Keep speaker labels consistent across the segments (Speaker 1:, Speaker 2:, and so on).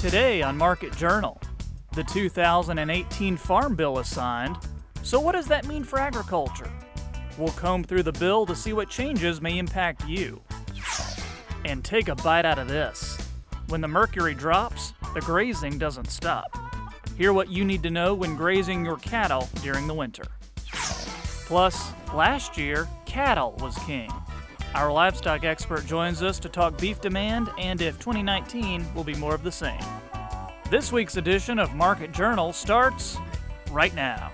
Speaker 1: Today on Market Journal, the 2018 Farm Bill is signed. So what does that mean for agriculture? We'll comb through the bill to see what changes may impact you. And take a bite out of this. When the mercury drops, the grazing doesn't stop. Hear what you need to know when grazing your cattle during the winter. Plus, last year, cattle was king. Our livestock expert joins us to talk beef demand and if 2019 will be more of the same. This week's edition of Market Journal starts right now.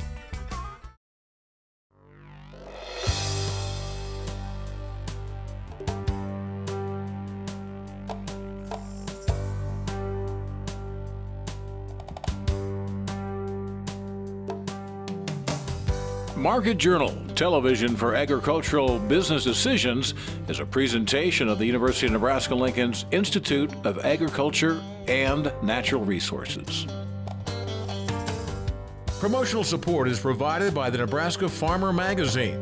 Speaker 2: Market Journal, television for agricultural business decisions, is a presentation of the University of Nebraska-Lincoln's Institute of Agriculture and Natural Resources.
Speaker 3: Promotional support is provided by the Nebraska Farmer Magazine.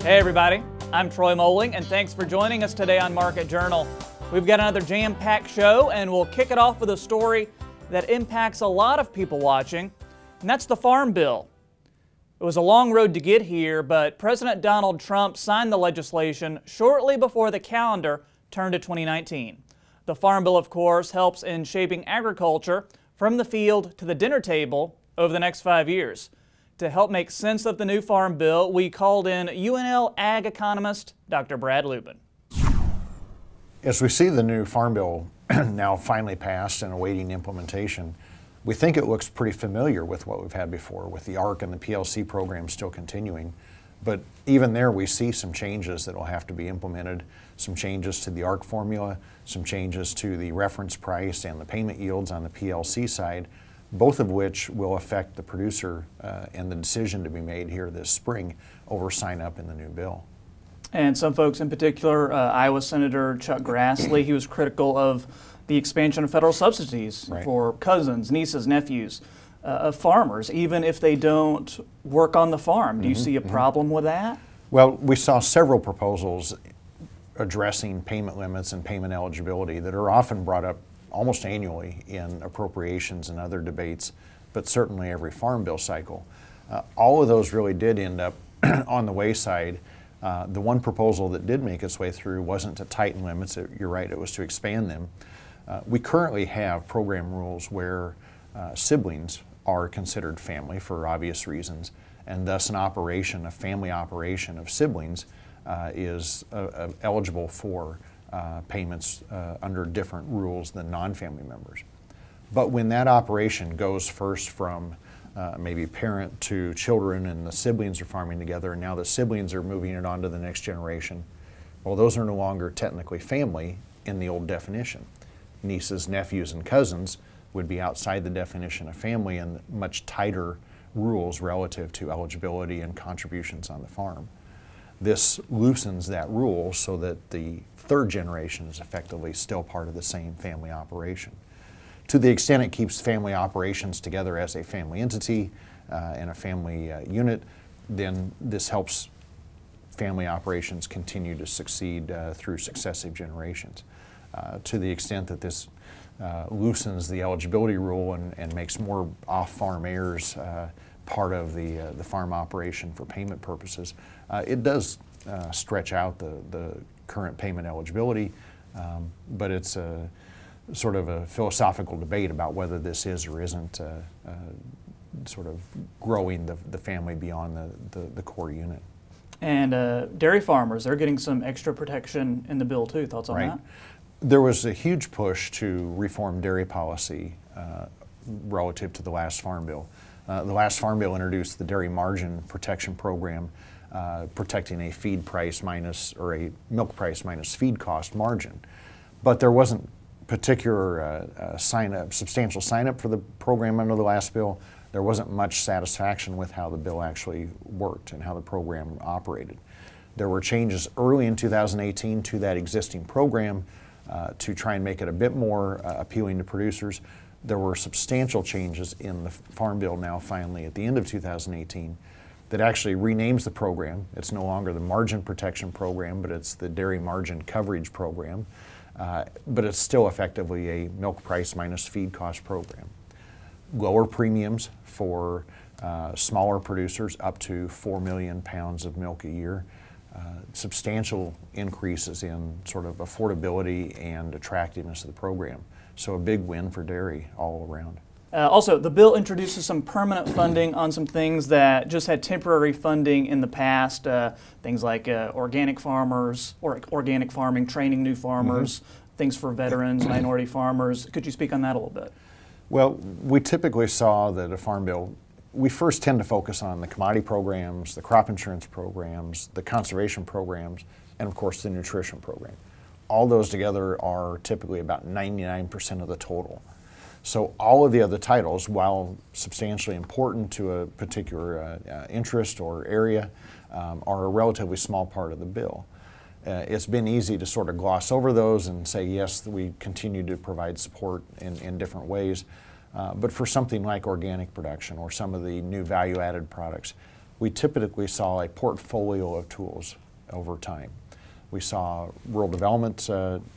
Speaker 1: Hey everybody, I'm Troy Moling and thanks for joining us today on Market Journal. We've got another jam-packed show and we'll kick it off with a story that impacts a lot of people watching, and that's the Farm Bill. It was a long road to get here, but President Donald Trump signed the legislation shortly before the calendar turned to 2019. The Farm Bill, of course, helps in shaping agriculture from the field to the dinner table over the next 5 years. To help make sense of the new Farm Bill, we called in UNL ag economist Dr. Brad Lubben.
Speaker 4: As we see the new Farm Bill now finally passed and awaiting implementation, we think it looks pretty familiar with what we've had before, with the ARC and the PLC program still continuing. But even there, we see some changes that will have to be implemented, some changes to the ARC formula, some changes to the reference price and the payment yields on the PLC side, both of which will affect the producer and the decision to be made here this spring over sign up in the new bill.
Speaker 1: And some folks in particular, Iowa Senator Chuck Grassley, he was critical of the expansion of federal subsidies for cousins, nieces, nephews of farmers, even if they don't work on the farm. Do you see a problem with that?
Speaker 4: Well, we saw several proposals addressing payment limits and payment eligibility that are often brought up almost annually in appropriations and other debates, but certainly every Farm Bill cycle. All of those really did end up on the wayside. The one proposal that did make its way through wasn't to tighten limits, you're right, it was to expand them. We currently have program rules where siblings are considered family for obvious reasons, and thus a family operation of siblings is eligible for payments under different rules than non-family members. But when that operation goes first from maybe parent to children and the siblings are farming together and now the siblings are moving it on to the next generation, well, those are no longer technically family in the old definition. Nieces, nephews, and cousins would be outside the definition of family and much tighter rules relative to eligibility and contributions on the farm. This loosens that rule so that the third generation is effectively still part of the same family operation. To the extent it keeps family operations together as a family entity and a family unit, then this helps family operations continue to succeed through successive generations. To the extent that this loosens the eligibility rule and makes more off-farm heirs part of the farm operation for payment purposes, it does stretch out the current payment eligibility, but it's a sort of a philosophical debate about whether this is or isn't sort of growing the family beyond the core unit.
Speaker 1: And dairy farmers, they're getting some extra protection in the bill too. Thoughts on that?
Speaker 4: There was a huge push to reform dairy policy relative to the last Farm Bill. The last Farm Bill introduced the Dairy Margin Protection Program, protecting a feed price minus, or a milk price minus feed cost margin. But there wasn't particular substantial sign-up for the program under the last bill. There wasn't much satisfaction with how the bill actually worked and how the program operated. There were changes early in 2018 to that existing program to try and make it a bit more appealing to producers. There were substantial changes in the Farm Bill now finally at the end of 2018 that actually renames the program. It's no longer the Margin Protection Program, but it's the Dairy Margin Coverage Program. But it's still effectively a milk price minus feed cost program. Lower premiums for smaller producers up to 4 million pounds of milk a year. Substantial increases in sort of affordability and attractiveness of the program. So a big win for dairy all around.
Speaker 1: Also, the bill introduces some permanent funding on some things that just had temporary funding in the past, things like organic farmers or organic farming, training new farmers, things for veterans, minority farmers. Could you speak on that a little bit?
Speaker 4: Well, we typically saw that a farm bill, we first tend to focus on the commodity programs, the crop insurance programs, the conservation programs, and of course the nutrition program. All those together are typically about 99% of the total. So all of the other titles, while substantially important to a particular interest or area, are a relatively small part of the bill. It's been easy to sort of gloss over those and say, yes, we continue to provide support in different ways. But for something like organic production or some of the new value-added products, we typically saw a portfolio of tools over time. We saw rural development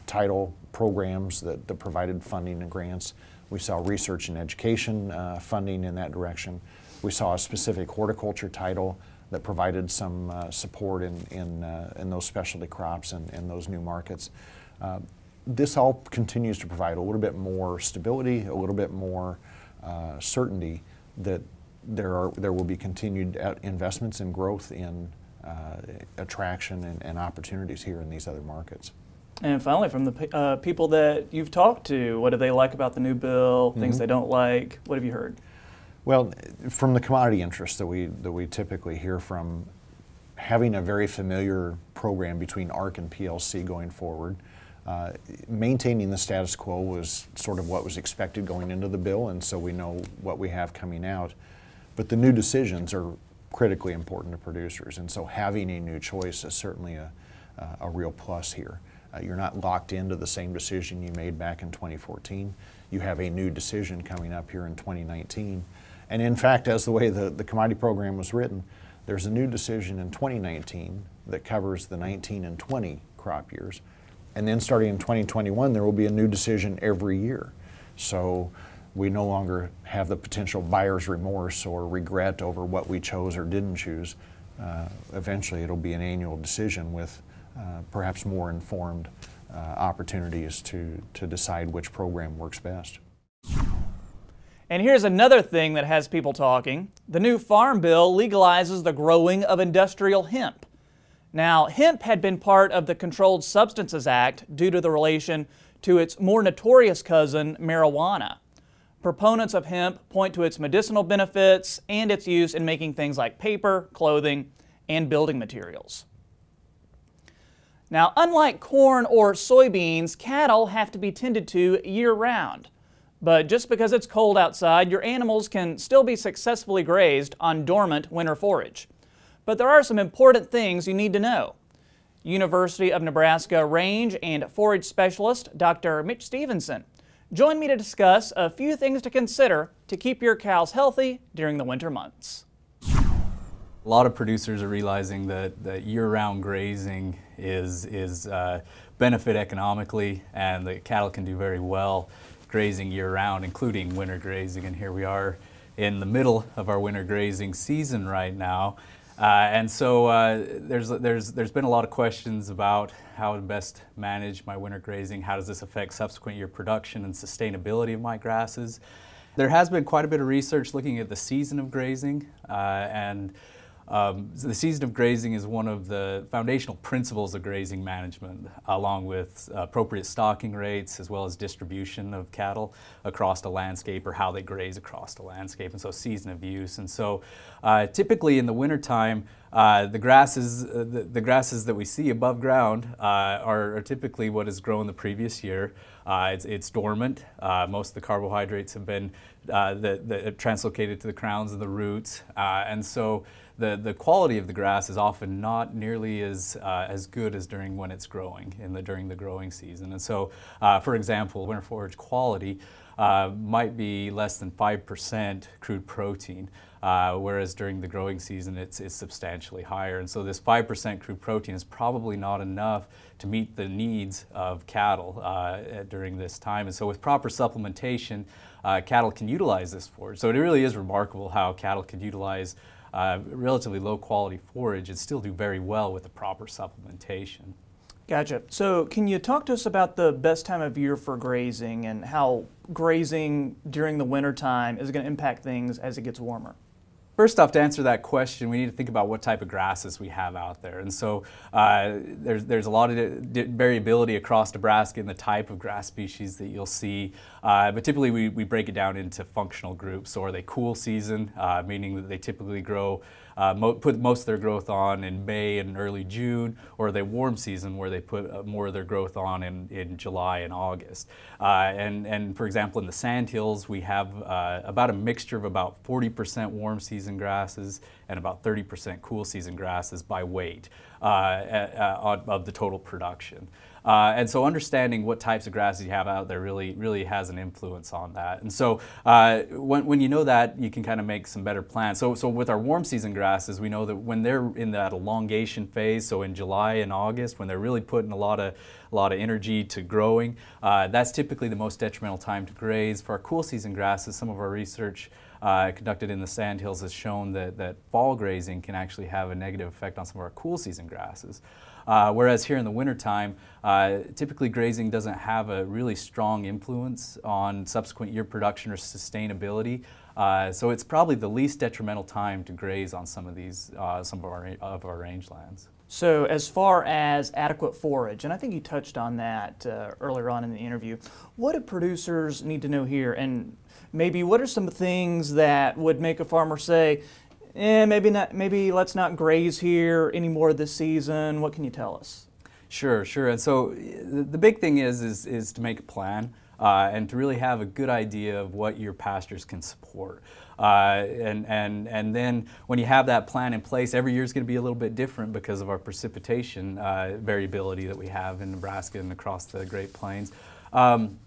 Speaker 4: title programs that provided funding and grants. We saw research and education funding in that direction. We saw a specific horticulture title that provided some support in those specialty crops and those new markets. This all continues to provide a little bit more stability, a little bit more certainty that there will be continued investments and growth in attraction and opportunities here in these other markets.
Speaker 1: And finally, from the people that you've talked to, what do they like about the new bill, things they don't like? What have you heard?
Speaker 4: Well, from the commodity interests that we typically hear from, having a very familiar program between ARC and PLC going forward, maintaining the status quo was sort of what was expected going into the bill, and so we know what we have coming out. But the new decisions are critically important to producers, and so having a new choice is certainly a real plus here. You're not locked into the same decision you made back in 2014. You have a new decision coming up here in 2019. And in fact, as the way the commodity program was written, there's a new decision in 2019 that covers the 19 and 20 crop years. And then starting in 2021, there will be a new decision every year. So we no longer have the potential buyer's remorse or regret over what we chose or didn't choose. Eventually, it'll be an annual decision with perhaps more informed opportunities to decide which program works best.
Speaker 1: And here's another thing that has people talking. The new Farm Bill legalizes the growing of industrial hemp. Now, hemp had been part of the Controlled Substances Act due to the relation to its more notorious cousin, marijuana. Proponents of hemp point to its medicinal benefits and its use in making things like paper, clothing, and building materials. Now, unlike corn or soybeans, cattle have to be tended to year-round. But just because it's cold outside, your animals can still be successfully grazed on dormant winter forage. But there are some important things you need to know. University of Nebraska Range and Forage Specialist Dr. Mitch Stephenson joined me to discuss a few things to consider to keep your cows healthy during the winter months.
Speaker 5: A lot of producers are realizing that year-round grazing is benefit economically, and the cattle can do very well grazing year-round, including winter grazing. And here we are in the middle of our winter grazing season right now. And so there's been a lot of questions about how to best manage my winter grazing. How does this affect subsequent year production and sustainability of my grasses? There has been quite a bit of research looking at the season of grazing, the season of grazing is one of the foundational principles of grazing management, along with appropriate stocking rates as well as distribution of cattle across the landscape, or how they graze across the landscape, and so season of use. And so typically in the wintertime, the grasses that we see above ground are typically what has grown the previous year. It's dormant. Most of the carbohydrates have been translocated to the crowns of the roots, and so the quality of the grass is often not nearly as good as when it's growing during the growing season. And so, for example, winter forage quality might be less than 5% crude protein, whereas during the growing season it's substantially higher. And so this 5% crude protein is probably not enough to meet the needs of cattle during this time. And so with proper supplementation, cattle can utilize this forage. So it really is remarkable how cattle can utilize relatively low quality forage and still do very well with the proper supplementation.
Speaker 1: Gotcha. So can you talk to us about the best time of year for grazing and how grazing during the winter time is going to impact things as it gets warmer?
Speaker 5: First off, to answer that question, we need to think about what type of grasses we have out there. And so there's a lot of variability across Nebraska in the type of grass species that you'll see. But typically we break it down into functional groups. So are they cool season, meaning that they typically grow, put most of their growth on in May and early June, or are they warm season where they put more of their growth on in July and August. And for example, in the sandhills, we have about a mixture of about 40% warm season grasses and about 30% cool season grasses by weight of the total production. And so understanding what types of grasses you have out there really has an influence on that. And so when you know that, you can kind of make some better plans. So with our warm season grasses, we know that when they're in that elongation phase, so in July and August, when they're really putting a lot of energy to growing, that's typically the most detrimental time to graze. For our cool season grasses, some of our research conducted in the sandhills has shown that fall grazing can actually have a negative effect on some of our cool season grasses. Whereas here in the wintertime, typically grazing doesn't have a really strong influence on subsequent year production or sustainability. So it's probably the least detrimental time to graze on some of our rangelands.
Speaker 1: So as far as adequate forage, and I think you touched on that earlier on in the interview, what do producers need to know here? And maybe what are some things that would make a farmer say, maybe let's not graze here anymore this season? What can you tell us?
Speaker 5: Sure. And so the big thing is to make a plan and to really have a good idea of what your pastures can support. And then when you have that plan in place, every year is going to be a little bit different because of our precipitation variability that we have in Nebraska and across the Great Plains. And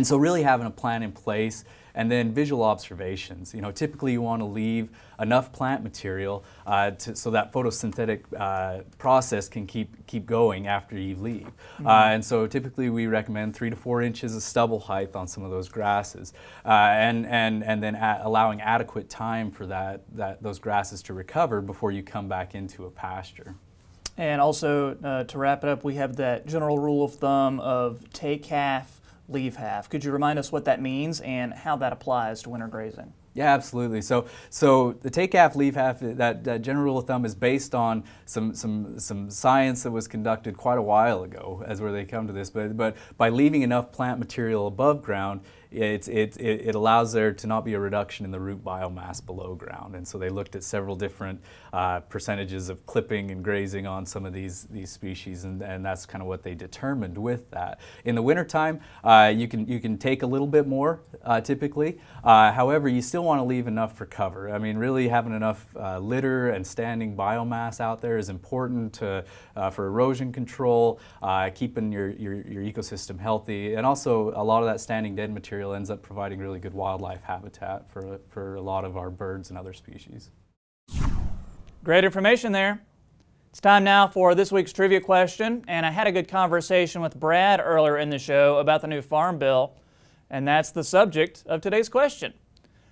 Speaker 5: so really having a plan in place, and then visual observations. Typically you want to leave enough plant material so that photosynthetic process can keep going after you leave. Mm-hmm. And so typically we recommend 3 to 4 inches of stubble height on some of those grasses, and then allowing adequate time for those grasses to recover before you come back into a pasture.
Speaker 1: And also, to wrap it up, we have that general rule of thumb of take half, leave half. Could you remind us what that means and how that applies to winter grazing?
Speaker 5: Yeah, absolutely. So the take half, leave half, that general rule of thumb is based on some science that was conducted quite a while ago as where they come to this. But by leaving enough plant material above ground, it allows there to not be a reduction in the root biomass below ground. And so they looked at several different percentages of clipping and grazing on some of these species, and that's kind of what they determined with that. In the wintertime, you can take a little bit more typically. However, you still want to leave enough for cover. I mean, really having enough litter and standing biomass out there is important for erosion control, keeping your ecosystem healthy, and also a lot of that standing dead material ends up providing really good wildlife habitat for a lot of our birds and other species.
Speaker 1: Great information there. It's time now for this week's trivia question, and I had a good conversation with Brad earlier in the show about the new Farm Bill, and that's the subject of today's question.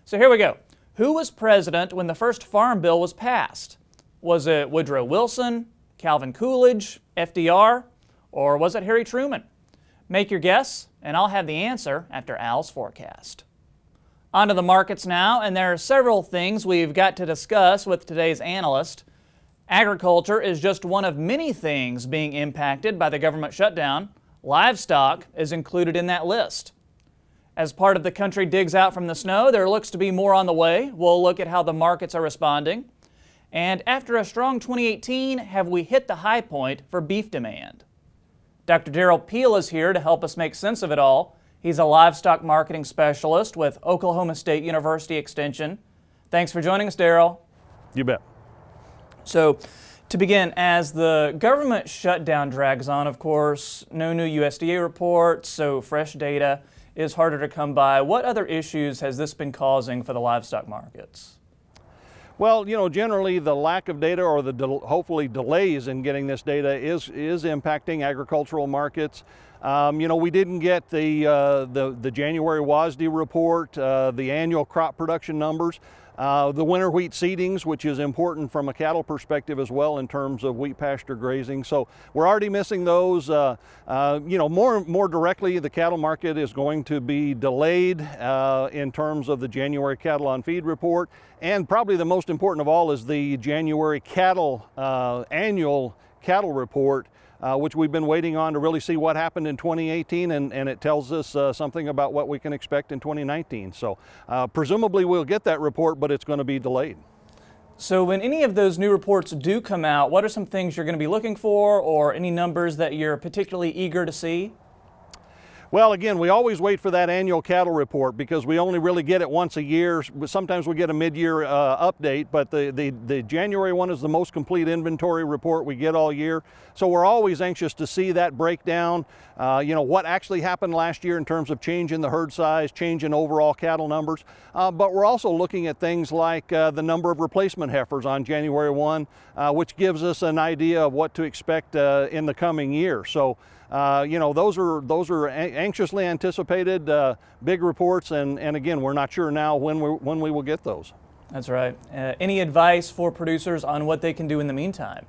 Speaker 1: So here we go. Who was president when the first Farm Bill was passed? Was it Woodrow Wilson, Calvin Coolidge, FDR, or was it Harry Truman? Make your guess, and I'll have the answer after Al's forecast. On to the markets now, and there are several things we've got to discuss with today's analyst. Agriculture is just one of many things being impacted by the government shutdown. Livestock is included in that list. As part of the country digs out from the snow, there looks to be more on the way. We'll look at how the markets are responding. And after a strong 2018, have we hit the high point for beef demand? Dr. Derrell Peel is here to help us make sense of it all. He's a livestock marketing specialist with Oklahoma State University Extension. Thanks for joining us, Derrell.
Speaker 6: You bet.
Speaker 1: So to begin, as the government shutdown drags on, of course, no new USDA reports, so fresh data is harder to come by. What other issues has this been causing for the livestock markets?
Speaker 6: Well, you know, generally the lack of data or the hopefully delays in getting this data is impacting agricultural markets. You know, we didn't get the January WASDE report, the annual crop production numbers, the winter wheat seedings, which is important from a cattle perspective as well in terms of wheat pasture grazing. So we're already missing those. You know, more directly, the cattle market is going to be delayed in terms of the January cattle on feed report. And probably the most important of all is the January cattle annual cattle report, which we've been waiting on to really see what happened in 2018, and it tells us something about what we can expect in 2019. So presumably we'll get that report, but it's going to be delayed.
Speaker 1: So when any of those new reports do come out, what are some things you're going to be looking for, or any numbers that you're particularly eager to see?
Speaker 6: Well, again, we always wait for that annual cattle report because we only really get it once a year. Sometimes we get a mid-year update, but the January one is the most complete inventory report we get all year. So we're always anxious to see that breakdown, you know, what actually happened last year in terms of change in the herd size, change in overall cattle numbers. But we're also looking at things like the number of replacement heifers on January 1, which gives us an idea of what to expect in the coming year. So you know, those are anxiously anticipated big reports, and again, we're not sure now when we will get those.
Speaker 1: That's right. Any advice for producers on what they can do in the meantime?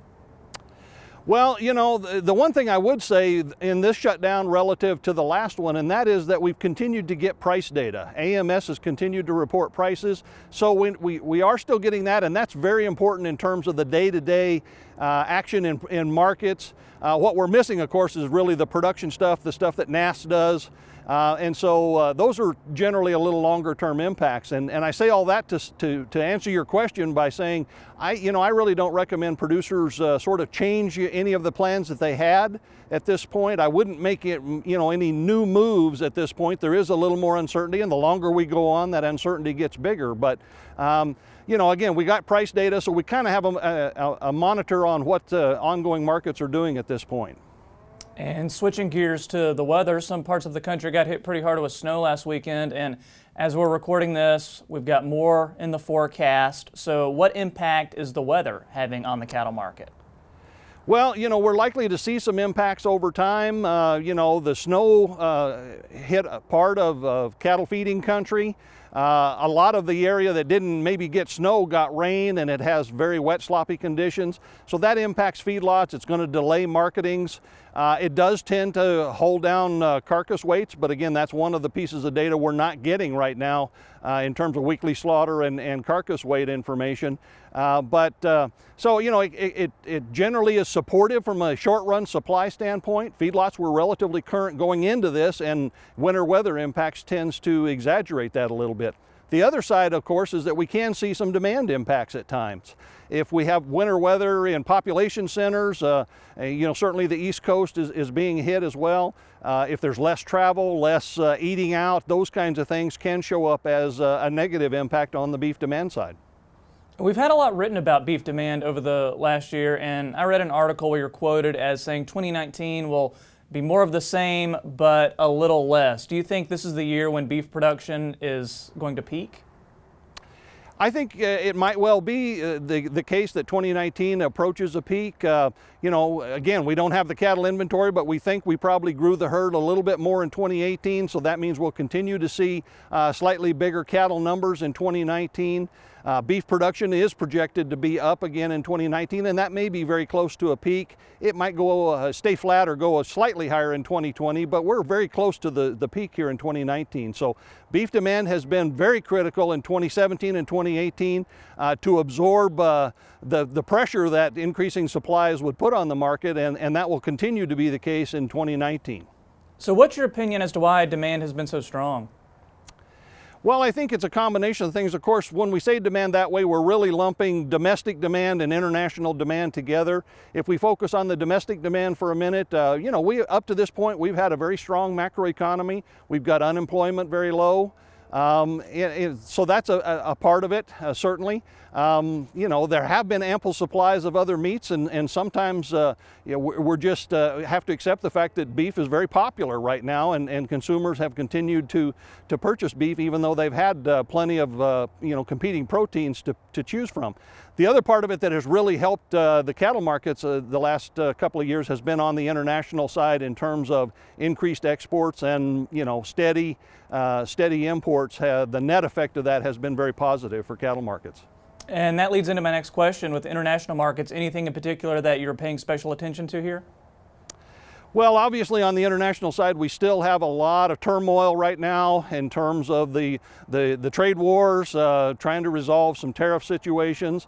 Speaker 6: Well, you know, the one thing I would say in this shutdown relative to the last one, and that is that we've continued to get price data. AMS has continued to report prices, so we are still getting that, and that's very important in terms of the day-to-day action in markets. What we're missing, of course, is really the production stuff, the stuff that NASS does. And so those are generally a little longer term impacts. And I say all that to answer your question by saying, I really don't recommend producers sort of change any of the plans that they had at this point. I wouldn't make it, you know, any new moves at this point. There is a little more uncertainty, and the longer we go on, that uncertainty gets bigger. But you know, again, we got price data, so we kind of have a monitor on what ongoing markets are doing at this point.
Speaker 1: And switching gears to the weather, some parts of the country got hit pretty hard with snow last weekend, and as we're recording this, we've got more in the forecast. So what impact is the weather having on the cattle market?
Speaker 6: Well, you know, we're likely to see some impacts over time. You know, the snow hit a part of cattle feeding country. A lot of the area that didn't maybe get snow got rain, and it has very wet, sloppy conditions. So that impacts feedlots. It's going to delay marketings. It does tend to hold down carcass weights, but again, that's one of the pieces of data we're not getting right now in terms of weekly slaughter and carcass weight information. So, you know, it generally is supportive from a short-run supply standpoint. Feedlots were relatively current going into this, and winter weather impacts tends to exaggerate that a little bit. The other side, of course, is that we can see some demand impacts at times. If we have winter weather in population centers, you know, certainly the East Coast is being hit as well. If there's less travel, less eating out, those kinds of things can show up as a negative impact on the beef demand side.
Speaker 1: We've had a lot written about beef demand over the last year, and I read an article where you're quoted as saying 2019 will be more of the same, but a little less. Do you think this is the year when beef production is going to peak?
Speaker 6: I think it might well be the case that 2019 approaches a peak. You know, again, we don't have the cattle inventory, but we think we probably grew the herd a little bit more in 2018, so that means we'll continue to see slightly bigger cattle numbers in 2019. Beef production is projected to be up again in 2019, and that may be very close to a peak. It might go stay flat or go slightly higher in 2020, but we're very close to the peak here in 2019. So beef demand has been very critical in 2017 and 2018 to absorb the pressure that increasing supplies would put on the market, and that will continue to be the case in 2019.
Speaker 1: So what's your opinion as to why demand has been so strong?
Speaker 6: Well, I think it's a combination of things. Of course, when we say demand that way, we're really lumping domestic demand and international demand together. If we focus on the domestic demand for a minute, you know, up to this point, we've had a very strong macroeconomy. We've got unemployment very low. So that's a part of it, certainly. You know, there have been ample supplies of other meats, and sometimes you know, we're just have to accept the fact that beef is very popular right now, and consumers have continued to purchase beef even though they've had plenty of you know, competing proteins to choose from. The other part of it that has really helped the cattle markets the last couple of years has been on the international side in terms of increased exports and, you know, steady imports. The net effect of that has been very positive for cattle markets.
Speaker 1: And that leads into my next question. With international markets, anything in particular that you're paying special attention to here?
Speaker 6: Well, obviously on the international side, we still have a lot of turmoil right now in terms of the trade wars, trying to resolve some tariff situations.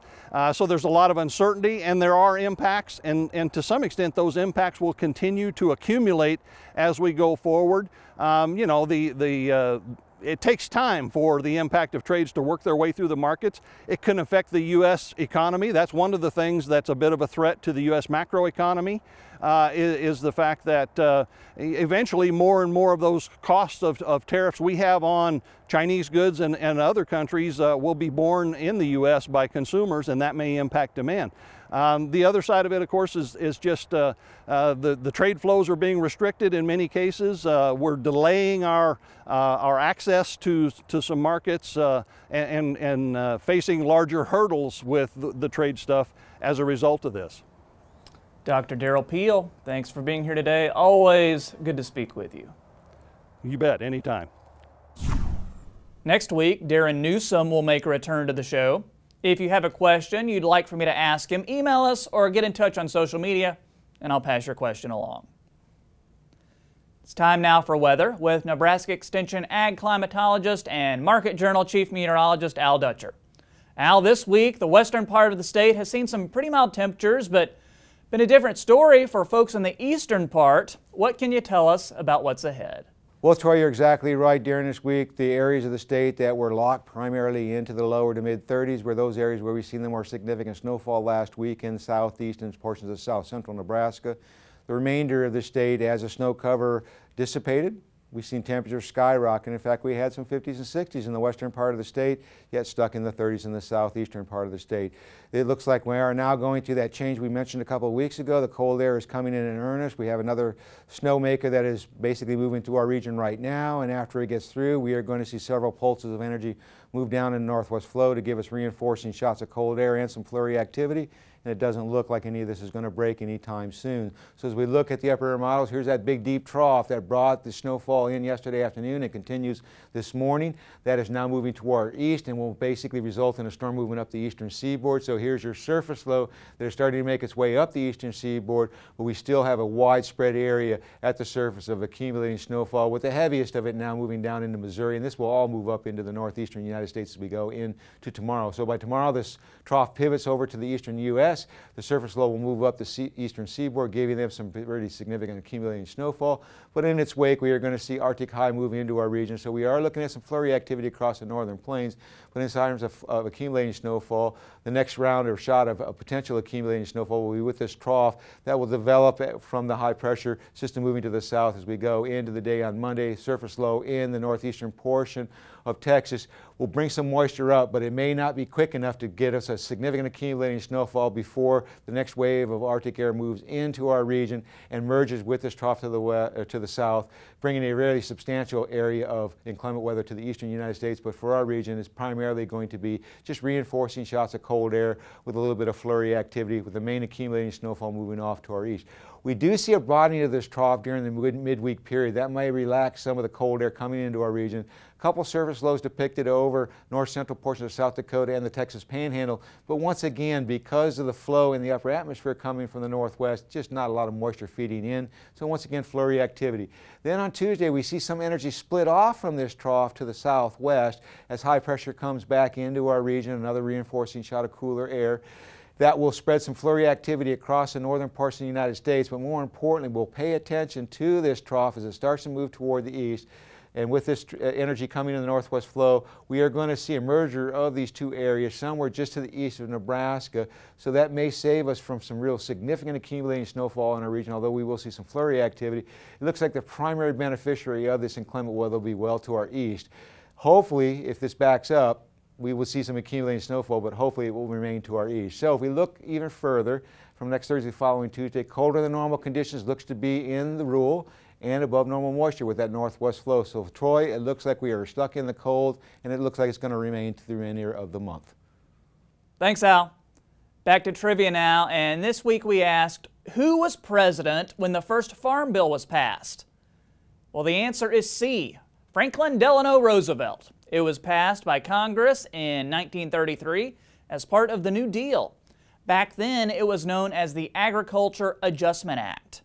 Speaker 6: So there's a lot of uncertainty, and there are impacts, and to some extent those impacts will continue to accumulate as we go forward. You know, it takes time for the impact of trades to work their way through the markets. It can affect the U.S. economy. That's one of the things that's a bit of a threat to the U.S. macroeconomy, is the fact that eventually more and more of those costs of tariffs we have on Chinese goods and other countries will be borne in the U.S. by consumers, and that may impact demand. The other side of it, of course, is just the trade flows are being restricted in many cases. We're delaying our access to some markets and facing larger hurdles with the trade stuff as a result of this.
Speaker 1: Dr. Derrell Peel, thanks for being here today. Always good to speak with you.
Speaker 6: You bet, anytime.
Speaker 1: Next week, Darren Newsom will make a return to the show. If you have a question you'd like for me to ask him, email us or get in touch on social media, and I'll pass your question along. It's time now for weather with Nebraska Extension ag climatologist and Market Journal chief meteorologist Al Dutcher. Al, this week the western part of the state has seen some pretty mild temperatures, but been a different story for folks in the eastern part. What can you tell us about what's ahead?
Speaker 7: Well, Troy, you're exactly right. During this week, the areas of the state that were locked primarily into the lower to mid 30s were those areas where we've seen the more significant snowfall last week in southeast and portions of south central Nebraska. The remainder of the state, as the snow cover dissipated, we've seen temperatures skyrocket. In fact, we had some 50s and 60s in the western part of the state, yet stuck in the 30s in the southeastern part of the state. It looks like we are now going through that change we mentioned a couple of weeks ago. The cold air is coming in earnest. We have another snowmaker that is basically moving through our region right now, and after it gets through, we are going to see several pulses of energy move down in northwest flow to give us reinforcing shots of cold air and some flurry activity. And it doesn't look like any of this is going to break anytime soon. So as we look at the upper air models, here's that big deep trough that brought the snowfall in yesterday afternoon and continues this morning. That is now moving toward our east and will basically result in a storm moving up the eastern seaboard. So here's your surface low that is starting to make its way up the eastern seaboard, but we still have a widespread area at the surface of accumulating snowfall, with the heaviest of it now moving down into Missouri, and this will all move up into the northeastern United States as we go into tomorrow. So by tomorrow, this trough pivots over to the eastern U.S. The surface low will move up the eastern seaboard, giving them some pretty significant accumulating snowfall. But in its wake, we are going to see Arctic high moving into our region. So we are looking at some flurry activity across the northern plains. But in terms of accumulating snowfall, the next round or shot of potential accumulating snowfall will be with this trough that will develop from the high pressure system moving to the south as we go into the day on Monday. Surface low in the northeastern portion of Texas will bring some moisture up, but it may not be quick enough to get us a significant accumulating snowfall before the next wave of Arctic air moves into our region and merges with this trough to the south, bringing a really substantial area of inclement weather to the eastern United States. But for our region, it's primarily going to be just reinforcing shots of cold air with a little bit of flurry activity, with the main accumulating snowfall moving off to our east. We do see a broadening of this trough during the midweek period. That may relax some of the cold air coming into our region. A couple surface lows depicted over north central portions of South Dakota and the Texas Panhandle. But once again, because of the flow in the upper atmosphere coming from the northwest, just not a lot of moisture feeding in. So once again, flurry activity. Then on Tuesday, we see some energy split off from this trough to the southwest as high pressure comes back into our region, another reinforcing shot of cooler air. That will spread some flurry activity across the northern parts of the United States, but more importantly, we'll pay attention to this trough as it starts to move toward the east. And with this energy coming in the northwest flow, we are going to see a merger of these two areas somewhere just to the east of Nebraska. So that may save us from some real significant accumulating snowfall in our region, although we will see some flurry activity. It looks like the primary beneficiary of this inclement weather will be well to our east. Hopefully, if this backs up, we will see some accumulating snowfall, but hopefully it will remain to our east. So if we look even further, from next Thursday following Tuesday, colder than normal conditions looks to be in the rule and above normal moisture with that northwest flow. So for Troy, it looks like we are stuck in the cold, and it looks like it's going to remain to the remainder of the month.
Speaker 1: Thanks, Al. Back to trivia now, and this week we asked, who was president when the first Farm Bill was passed? Well, the answer is C, Franklin Delano Roosevelt. It was passed by Congress in 1933 as part of the New Deal. Back then, it was known as the Agriculture Adjustment Act.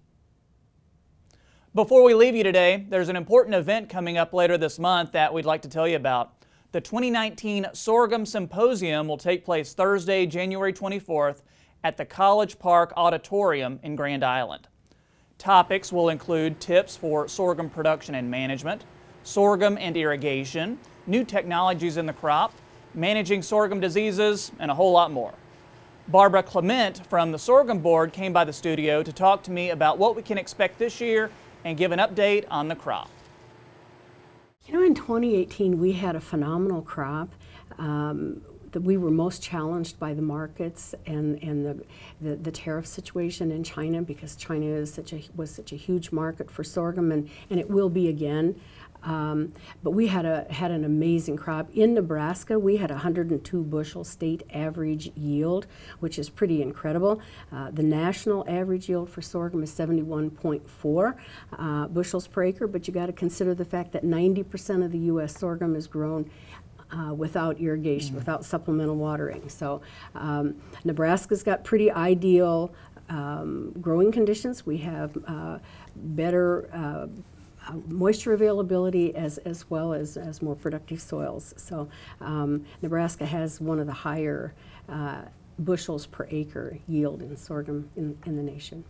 Speaker 1: Before we leave you today, there's an important event coming up later this month that we'd like to tell you about. The 2019 Sorghum Symposium will take place Thursday, January 24th at the College Park Auditorium in Grand Island. Topics will include tips for sorghum production and management, sorghum and irrigation, new technologies in the crop, managing sorghum diseases, and a whole lot more. Barb Kliment from the Sorghum Board came by the studio to talk to me about what we can expect this year and give an update on the crop.
Speaker 8: You know, in 2018, we had a phenomenal crop. That we were most challenged by the markets and the tariff situation in China, because China is was such a huge market for sorghum, and it will be again. But we had an amazing crop. In Nebraska, we had 102 bushel state average yield, which is pretty incredible. The national average yield for sorghum is 71.4 bushels per acre, but you got to consider the fact that 90% of the U.S. sorghum is grown without irrigation, without supplemental watering. So Nebraska's got pretty ideal growing conditions. We have better moisture availability as well as more productive soils. So Nebraska has one of the higher bushels per acre yield in sorghum in the nation.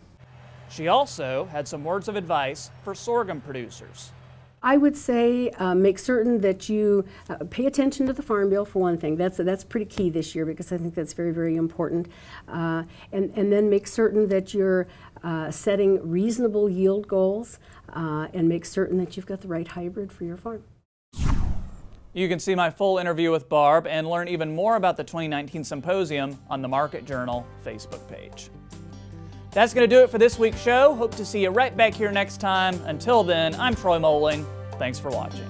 Speaker 1: She also had some words of advice for sorghum producers.
Speaker 8: I would say make certain that you pay attention to the Farm Bill, for one thing. That's pretty key this year, because I think that's very, very important. And then make certain that you're setting reasonable yield goals and make certain that you've got the right hybrid for your farm.
Speaker 1: You can see my full interview with Barb and learn even more about the 2019 symposium on the Market Journal Facebook page. That's going to do it for this week's show. Hope to see you right back here next time. Until then, I'm Troy Moling. Thanks for watching.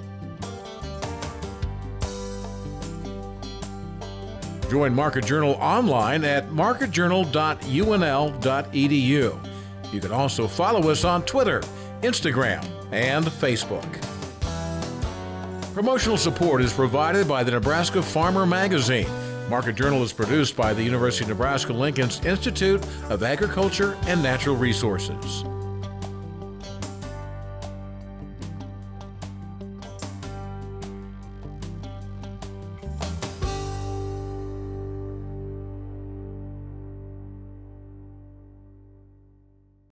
Speaker 3: Join Market Journal online at marketjournal.unl.edu. You can also follow us on Twitter, Instagram, and Facebook. Promotional support is provided by the Nebraska Farmer Magazine. Market Journal is produced by the University of Nebraska-Lincoln's Institute of Agriculture and Natural Resources.